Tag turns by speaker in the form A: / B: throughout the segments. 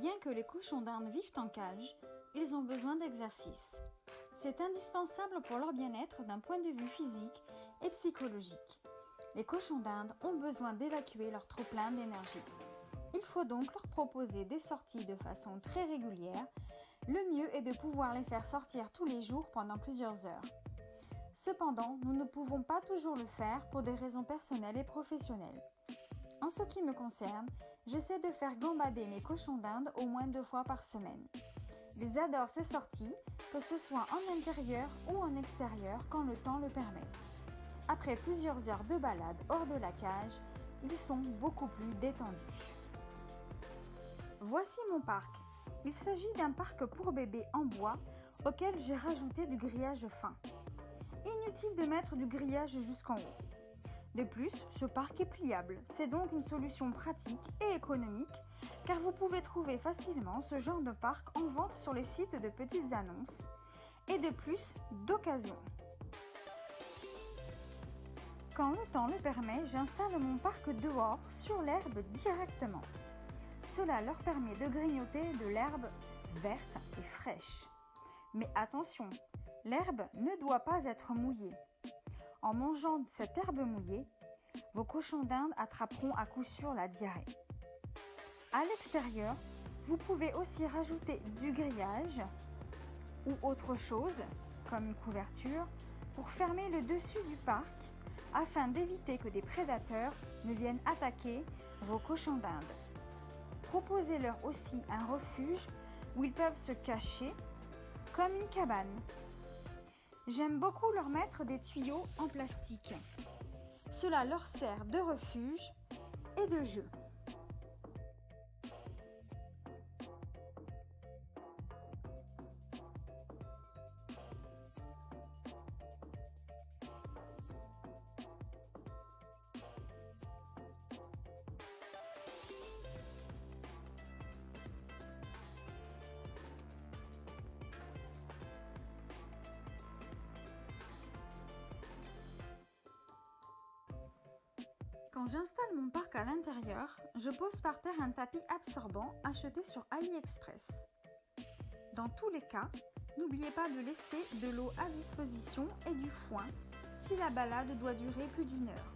A: Bien que les cochons d'Inde vivent en cage, ils ont besoin d'exercice. C'est indispensable pour leur bien-être d'un point de vue physique et psychologique. Les cochons d'Inde ont besoin d'évacuer leur trop-plein d'énergie. Il faut donc leur proposer des sorties de façon très régulière. Le mieux est de pouvoir les faire sortir tous les jours pendant plusieurs heures. Cependant, nous ne pouvons pas toujours le faire pour des raisons personnelles et professionnelles. En ce qui me concerne, j'essaie de faire gambader mes cochons d'Inde au moins 2 fois par semaine. Ils adorent ces sorties, que ce soit en intérieur ou en extérieur quand le temps le permet. Après plusieurs heures de balade hors de la cage, ils sont beaucoup plus détendus. Voici mon parc. Il s'agit d'un parc pour bébés en bois auquel j'ai rajouté du grillage fin. Inutile de mettre du grillage jusqu'en haut. De plus, ce parc est pliable, c'est donc une solution pratique et économique car vous pouvez trouver facilement ce genre de parc en vente sur les sites de petites annonces et de plus d'occasion. Quand le temps le permet, j'installe mon parc dehors sur l'herbe directement. Cela leur permet de grignoter de l'herbe verte et fraîche. Mais attention, l'herbe ne doit pas être mouillée. En mangeant cette herbe mouillée, vos cochons d'Inde attraperont à coup sûr la diarrhée. À l'extérieur, vous pouvez aussi rajouter du grillage ou autre chose, comme une couverture, pour fermer le dessus du parc afin d'éviter que des prédateurs ne viennent attaquer vos cochons d'Inde. Proposez-leur aussi un refuge où ils peuvent se cacher, comme une cabane. J'aime beaucoup leur mettre des tuyaux en plastique. Cela leur sert de refuge et de jeu. Quand j'installe mon parc à l'intérieur, je pose par terre un tapis absorbant acheté sur AliExpress. Dans tous les cas, n'oubliez pas de laisser de l'eau à disposition et du foin si la balade doit durer plus d'1 heure.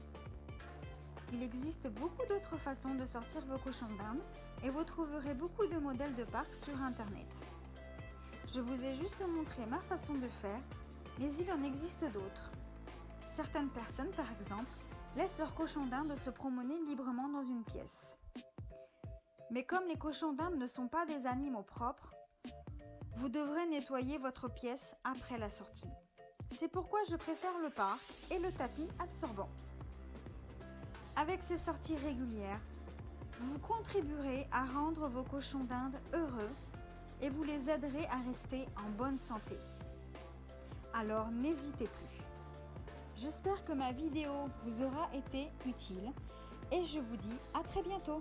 A: Il existe beaucoup d'autres façons de sortir vos cochons d'Inde et vous trouverez beaucoup de modèles de parcs sur internet. Je vous ai juste montré ma façon de faire, mais il en existe d'autres. Certaines personnes, par exemple, laissent leurs cochons d'Inde se promener librement dans une pièce. Mais comme les cochons d'Inde ne sont pas des animaux propres, vous devrez nettoyer votre pièce après la sortie. C'est pourquoi je préfère le parc et le tapis absorbant. Avec ces sorties régulières, vous contribuerez à rendre vos cochons d'Inde heureux et vous les aiderez à rester en bonne santé. Alors n'hésitez plus. J'espère que ma vidéo vous aura été utile et je vous dis à très bientôt.